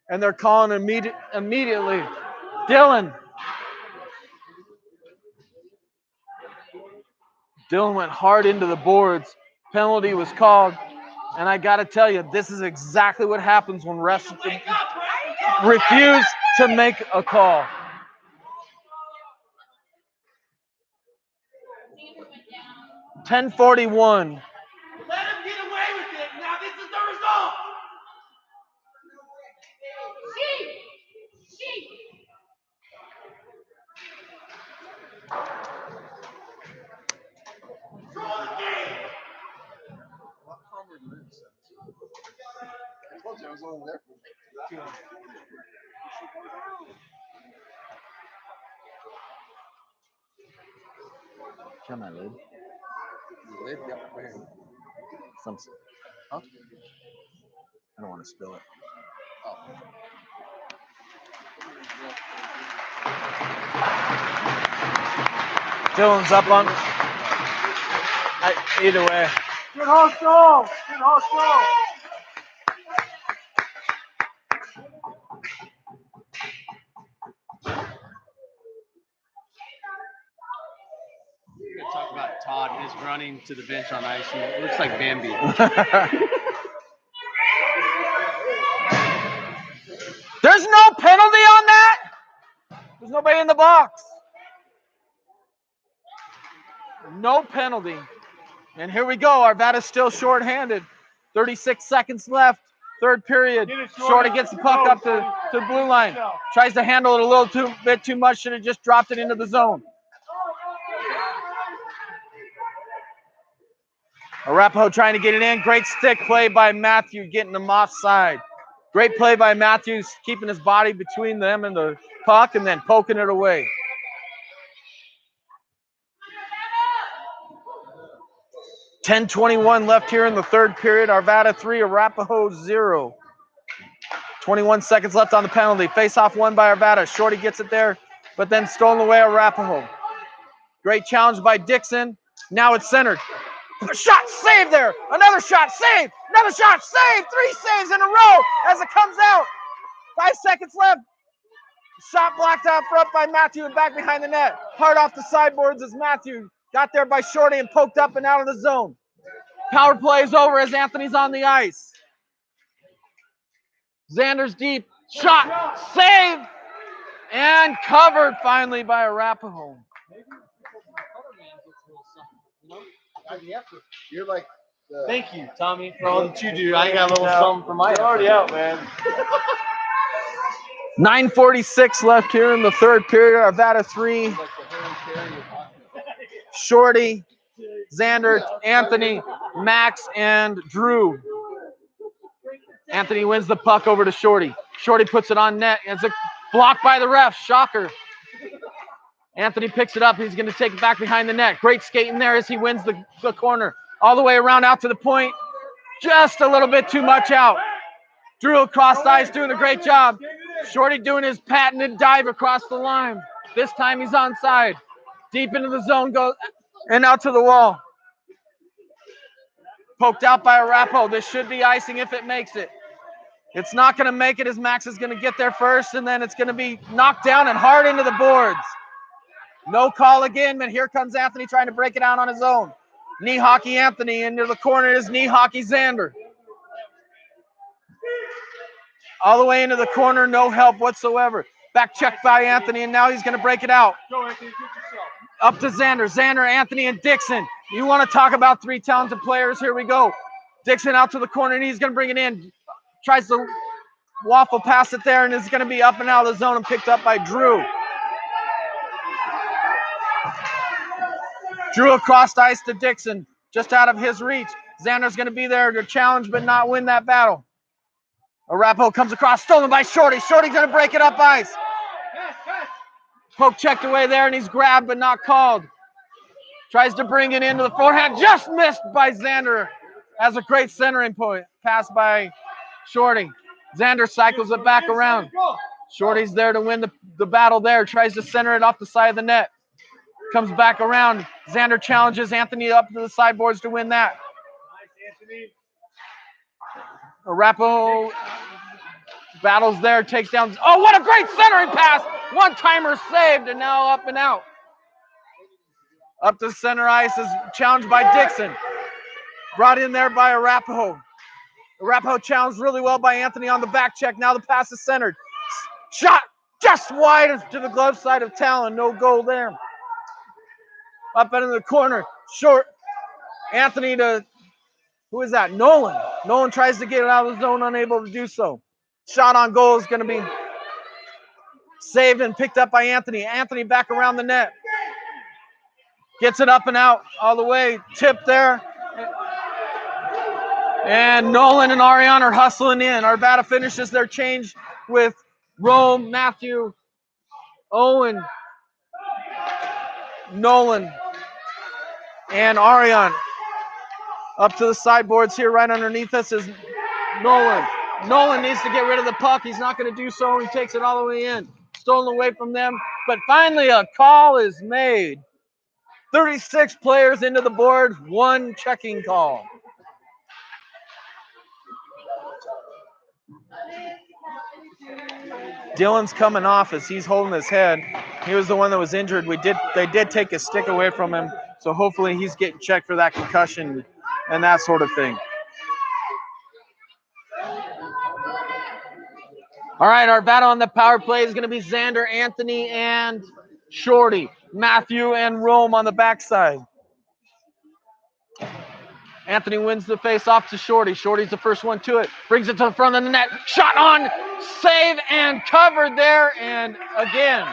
And they're calling immediately. Dylan went hard into the boards. Penalty was called. And I got to tell you, this is exactly what happens when refs refuse to make a call. .10:41. Let him get away with it. Now this is the result. I told you I was only there for 2 hours. Come on, lid. Lid? Yep, right here. Some, Huh? I don't want to spill it. Dylan's up on. Either way. Good hustle. Good hustle. We're gonna talk about Todd and his running to the bench on ice. It looks like Bambi. There's no penalty on that. There's nobody in the box. No penalty. And here we go. Arvada's still shorthanded. 36 seconds left. Third period. Shorty gets the puck up to the blue line. Tries to handle it a little bit too much. Should have just dropped it into the zone. Arapahoe trying to get it in. Great stick play by Matthew, getting him offside. Great play by Matthews, keeping his body between them and the puck and then poking it away. .10:21 left here in the third period. Arvada 3, Arapahoe 0. 21 seconds left on the penalty. Face-off won by Arvada. Shorty gets it there, but then stolen away Arapahoe. Great challenge by Dixon. Now it's centered. Shot saved there. Another shot saved. Another shot saved. 3 saves in a row as it comes out. 5 seconds left. Shot blocked out front by Matthew and back behind the net. Hard off the sideboards as Matthew got there by Shorty and poked up and out of the zone. Power play is over as Anthony's on the ice. Xander's deep. Shot. Save. And covered finally by Arapahoe. You're like. Thank you, Tommy, for all that you do. I got a little something for my. You're already out, man. 9:46 left here in the third period. Arvada 3. Shorty, Xander, Anthony, Max, and Drew. Anthony wins the puck over to Shorty. Shorty puts it on net. It's a block by the ref. Shocker. Anthony picks it up. He's going to take it back behind the net. Great skating there as he wins the corner. All the way around out to the point. Just a little bit too much out. Drew across the ice doing a great job. Shorty doing his patented dive across the line. This time he's onside. Deep into the zone, goes and out to the wall. Poked out by Arapahoe. This should be icing if it makes it. It's not going to make it as Max is going to get there first, and then it's going to be knocked down and hard into the boards. No call again, but here comes Anthony trying to break it out on his own. Knee hockey Anthony into the corner is knee hockey Xander. All the way into the corner, no help whatsoever. Back check by Anthony, and now he's going to break it out. Go, Anthony, get yourself. Up to Xander. Xander, Anthony, and Dixon. You want to talk about 3 talented players? Here we go. Dixon out to the corner, and he's going to bring it in. Tries to waffle past it there, and it's going to be up and out of the zone and picked up by Drew. Drew across the ice to Dixon, just out of his reach. Xander's going to be there to challenge but not win that battle. Arapahoe comes across, stolen by Shorty. Shorty's going to break it up ice. Poke checked away there, and he's grabbed but not called. Tries to bring it into the forehand. Just missed by Xander. Has a great centering point. Pass by Shorty. Xander cycles it back around. Shorty's there to win the battle there. Tries to center it off the side of the net. Comes back around. Xander challenges Anthony up to the sideboards to win that. Arapahoe battles there, takes down. Oh, what a great centering pass! One-timer saved, and now up and out. Up to center ice is challenged by Dixon. Brought in there by Arapahoe. Arapahoe challenged really well by Anthony on the back check. Now the pass is centered. Shot just wide to the glove side of Talon. No goal there. Up into the corner. Short. Anthony to, who is that? Nolan. Nolan tries to get it out of the zone, unable to do so. Shot on goal is going to be saved and picked up by Anthony. Anthony back around the net. Gets it up and out all the way. Tip there. And Nolan and Ariane are hustling in. Arvada finishes their change with Rome, Matthew, Owen, Nolan, and Ariane. Up to the sideboards here right underneath us is Nolan. Nolan needs to get rid of the puck. He's not going to do so. He takes it all the way in. Stolen away from them. But finally a call is made. 36 players into the board, one checking call. Dylan's coming off as he's holding his head. He was the one that was injured. They did take his stick away from him, so hopefully he's getting checked for that concussion and that sort of thing. All right, our battle on the power play is going to be Xander, Anthony, and Shorty. Matthew and Rome on the backside. Anthony wins the face off to Shorty. Shorty's the first one to it. Brings it to the front of the net. Shot on, save, and covered there. And again,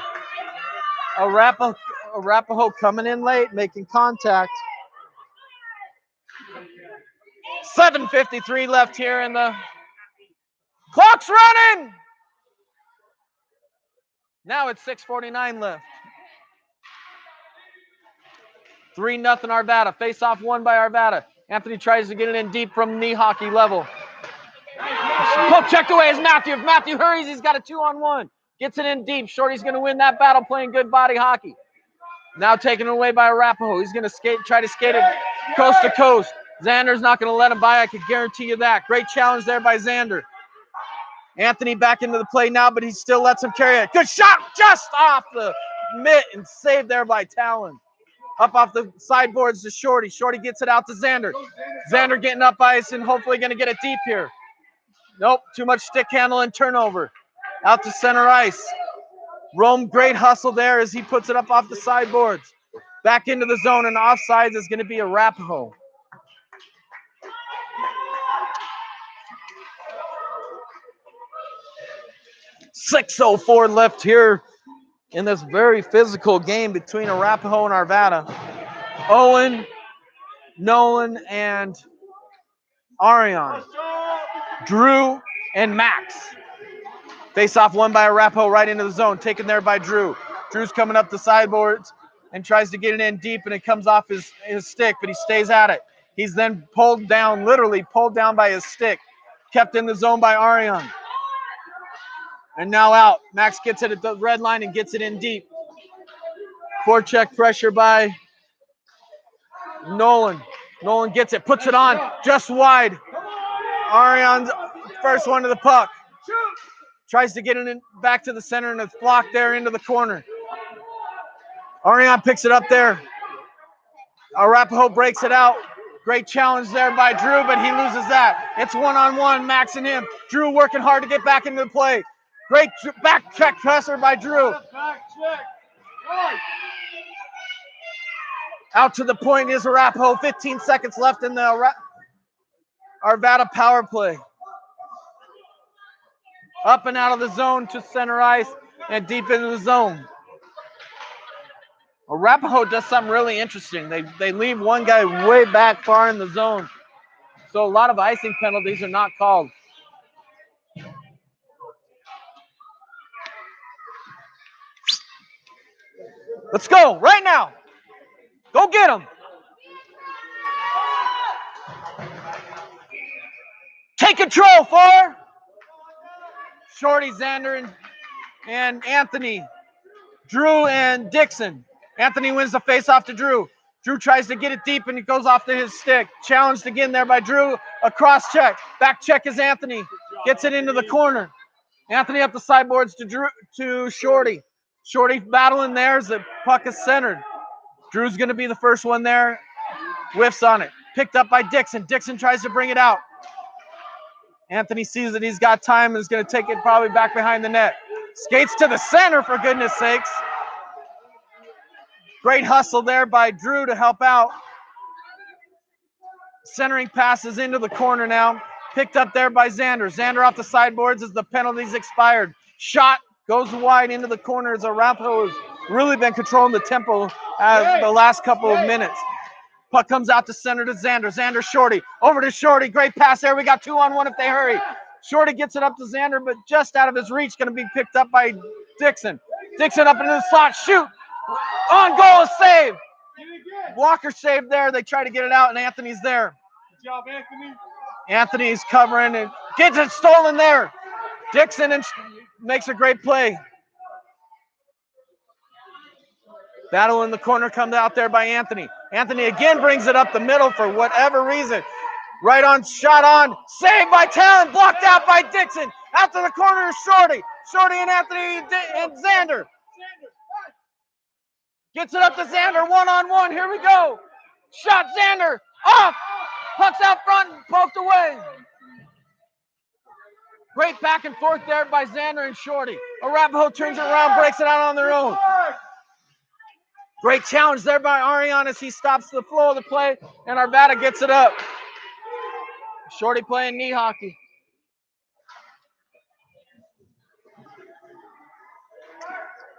Arapahoe coming in late, making contact. 7:53 left here, and the clock's running. Now it's 6:49 left. 3-0 Arvada. Face off won by Arvada. Anthony tries to get it in deep from knee hockey level. Poke checked away is Matthew. If Matthew hurries, he's got a 2-on-1. Gets it in deep. Shorty's going to win that battle playing good body hockey. Now taken away by Arapahoe. He's going to try to skate it coast to coast. Xander's not going to let him by. I can guarantee you that. Great challenge there by Xander. Anthony back into the play now, but he still lets him carry it. Good shot just off the mitt and saved there by Talon. Up off the sideboards to Shorty. Shorty gets it out to Xander. Xander getting up ice and hopefully going to get it deep here. Nope, too much stick handle and turnover. Out to center ice. Rome, great hustle there as he puts it up off the sideboards. Back into the zone, and offsides is going to be Arapahoe. .6:04 left here in this very physical game between Arapahoe and Arvada. Owen, Nolan, and Ariane. Drew and Max. Face-off won by Arapahoe right into the zone, taken there by Drew. Drew's coming up the sideboards and tries to get it in deep, and it comes off his stick, but he stays at it. He's then pulled down, literally pulled down by his stick. Kept in the zone by Ariane. And now out. Max gets it at the red line and gets it in deep. Forecheck pressure by Nolan. Nolan gets it, puts it on, just wide. Ariane's first one to the puck. Tries to get it in, back to the center, and it's blocked there into the corner. Ariane picks it up there. Arapahoe breaks it out. Great challenge there by Drew, but he loses that. It's one-on-one, Max and him. Drew working hard to get back into the play. Great back check presser by Drew. Out to the point is Arapahoe. 15 seconds left in the Arvada power play. Up and out of the zone to center ice and deep into the zone. Arapahoe does something really interesting. They leave one guy way back far in the zone. So a lot of icing penalties are not called. Let's go right now. Go get him. Take control, for Shorty, Xander, and Anthony. Drew and Dixon. Anthony wins the face-off to Drew. Drew tries to get it deep, and it goes off to his stick. Challenged again there by Drew. A cross check. Back check is Anthony. Gets it into the corner. Anthony up the sideboards to Shorty. Shorty battling there as the puck is centered. Drew's going to be the first one there. Whiffs on it. Picked up by Dixon. Dixon tries to bring it out. Anthony sees that he's got time and is going to take it probably back behind the net. Skates to the center, for goodness sakes. Great hustle there by Drew to help out. Centering passes into the corner now. Picked up there by Xander. Xander off the sideboards as the penalty's expired. Shot goes wide into the corner as Arapahoe has really been controlling the tempo the last couple of minutes. Puck comes out to center to Xander. Xander, Shorty. Over to Shorty. Great pass there. We got 2-on-1 if they hurry. Shorty gets it up to Xander, but just out of his reach. Going to be picked up by Dixon. Dixon up into the slot. Shoot. On goal is saved. Walker saved there. They try to get it out, and Anthony's there. Good job, Anthony. Anthony's covering and gets it stolen there. Dixon makes a great play. Battle in the corner comes out there by Anthony. Anthony again brings it up the middle for whatever reason. Right on, shot on, saved by Talon, blocked out by Dixon. Out to the corner is Shorty. Shorty and Anthony and Xander. Gets it up to Xander, 1-on-1, here we go. Shot Xander, off. Puck's out front, poked away. Great back and forth there by Xander and Shorty. Arapahoe turns it around, breaks it out on their own. Great challenge there by Ariane as he stops the flow of the play, and Arvada gets it up. Shorty playing knee hockey.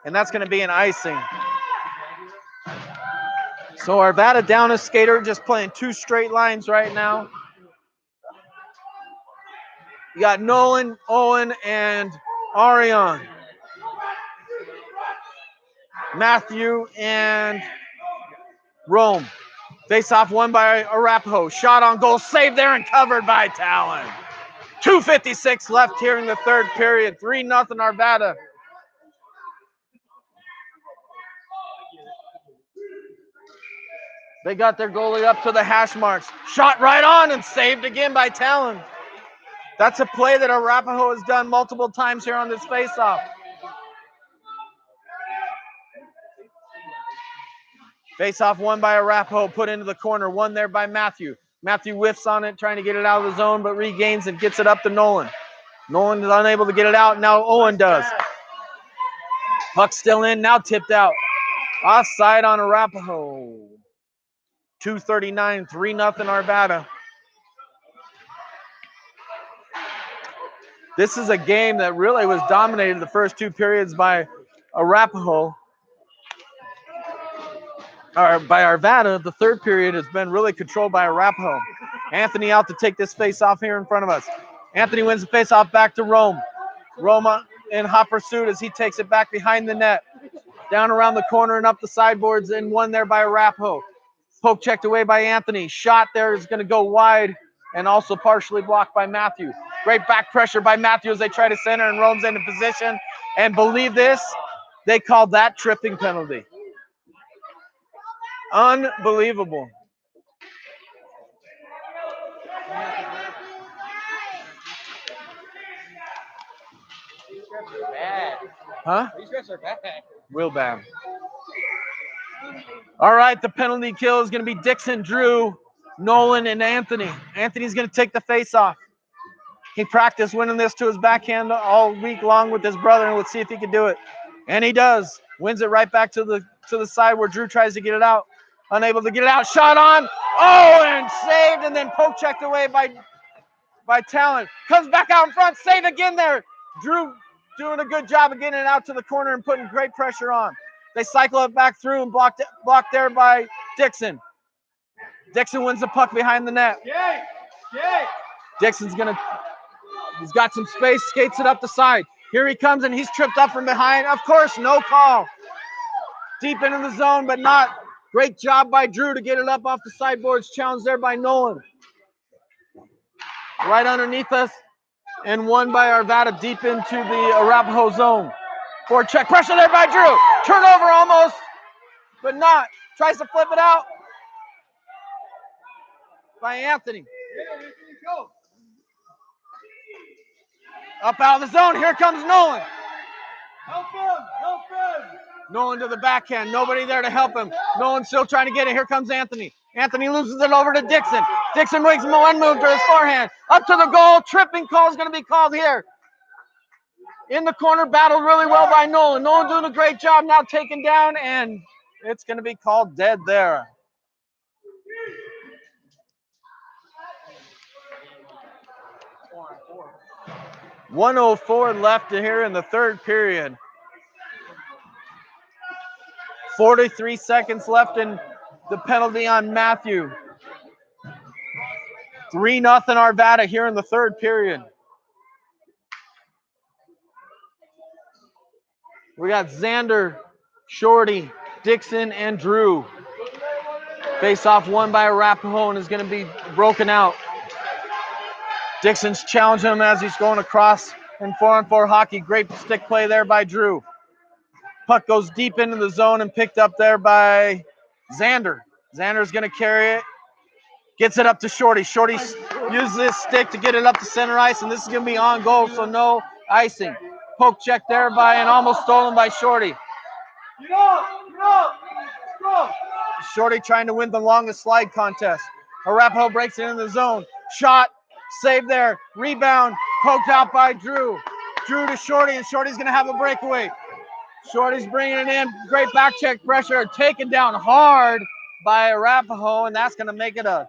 And that's going to be an icing. So Arvada down a skater, just playing 2 straight lines right now. You got Nolan, Owen, and Ariane. Matthew and Rome. Face-off won by Arapahoe. Shot on goal, saved there and covered by Talon. 2:56 left here in the third period. 3-0 Arvada. They got their goalie up to the hash marks. Shot right on and saved again by Talon. That's a play that Arapahoe has done multiple times here on this face-off. Face-off won by Arapahoe, put into the corner, won there by Matthew. Matthew whiffs on it, trying to get it out of the zone, but regains and gets it up to Nolan. Nolan is unable to get it out, now Owen does. Puck still in, now tipped out. Offside on Arapahoe. 2:39, 3-0 Arvada. This is a game that really was dominated the first 2 periods by Arapahoe. By Arvada. The third period has been really controlled by Arapahoe. Anthony out to take this face off here in front of us. Anthony wins the face off back to Rome. Roma in hot pursuit as he takes it back behind the net. Down around the corner and up the sideboards, and one there by Arapahoe. Poke checked away by Anthony. Shot there is going to go wide and also partially blocked by Matthew. Great back pressure by Matthew as they try to center, and Rome's into position. And believe this, they called that tripping penalty. Unbelievable. Bad. Huh? These refs are bad. Real bad. All right, the penalty kill is going to be Dixon, Drew, Nolan, and Anthony. Anthony's going to take the face off. He practiced winning this to his backhand all week long with his brother, and let's see if he can do it. And he does. Wins it right back to the side where Drew tries to get it out. Unable to get it out. Shot on. Oh, and saved, and then poke checked away by Talon. Comes back out in front. Save again there. Drew doing a good job of getting it out to the corner and putting great pressure on. They cycle it back through and blocked there by Dixon. Dixon wins the puck behind the net. Dixon's he's got some space, skates it up the side. Here he comes, and he's tripped up from behind. Of course, no call. Deep into the zone, but not. Great job by Drew to get it up off the sideboards. Challenge there by Nolan. Right underneath us. And won by Arvada deep into the Arapahoe zone. Forward check. Pressure there by Drew. Turnover almost, but not. Tries to flip it out by Anthony. Up out of the zone. Here comes Nolan. Help him! Help him! Nolan to the backhand. Nobody there to help him. Nolan still trying to get it. Here comes Anthony. Anthony loses it over to Dixon. Dixon makes one move to his forehand. Up to the goal. Tripping call is going to be called here. In the corner, battled really well by Nolan. Nolan doing a great job now taken down, and it's going to be called dead there. .104 left here in the third period. 43 seconds left in the penalty on Matthew. 3-0 Arvada here in the third period. We got Xander, Shorty, Dixon, and Drew. Face off won by Arapahoe and is going to be broken out. Dixon's challenging him as he's going across in 4-on-4 hockey. Great stick play there by Drew. Puck goes deep into the zone and picked up there by Xander. Xander's going to carry it. Gets it up to Shorty. Shorty uses this stick to get it up to center ice, and this is going to be on goal, so no icing. Poke check there by and almost stolen by Shorty. Get up! Get up! Go! Shorty trying to win the longest slide contest. Arapahoe breaks it in the zone. Shot, save there, rebound, poked out by Drew. Drew to Shorty, and Shorty's going to have a breakaway. Shorty's bringing it in. Great back check pressure, taken down hard by Arapahoe, and that's going to make it a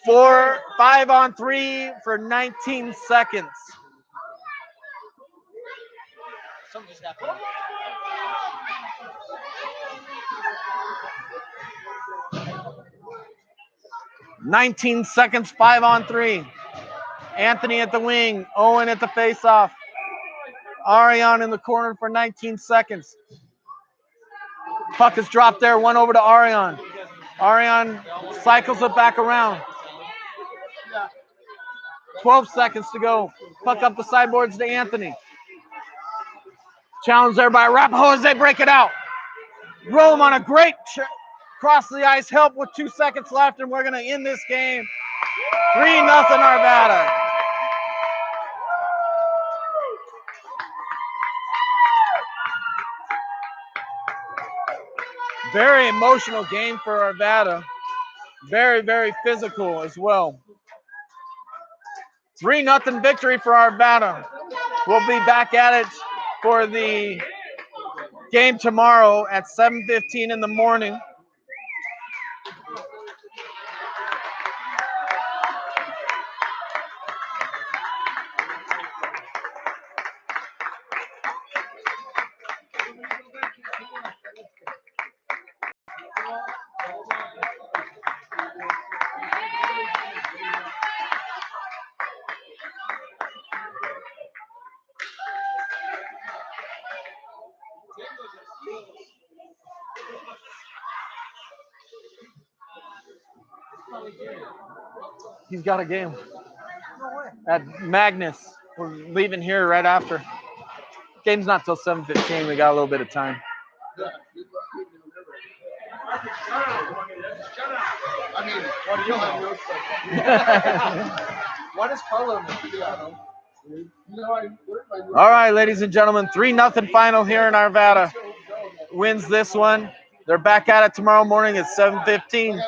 5-on-3 for 19 seconds. Something just happened. 19 seconds, 5-on-3. Anthony at the wing, Owen at the faceoff. Ariane in the corner for 19 seconds. Puck is dropped there, one over to Ariane. Ariane cycles it back around. 12 seconds to go. Puck up the sideboards to Anthony. Challenge there by Arapahoe as they break it out. Rome on a great cross the ice help with 2 seconds left, and we're going to end this game 3-0 Arvada. Very emotional game for Arvada. Very, very physical as well. 3-0 victory for Arvada. We'll be back at it for the game tomorrow at 7:15 in the morning. He's got a game at Magnus. We're leaving here right after. Game's not till 7:15. We got a little bit of time. I mean, what do you have notes? Why does Carlo know? All right, ladies and gentlemen, 3-0 final here in Arvada. Wins this one. They're back at it tomorrow morning at 7:15.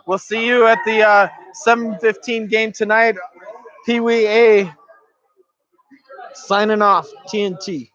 We'll see you at the 7:15 game tonight. Pee Wee A signing off. TNT.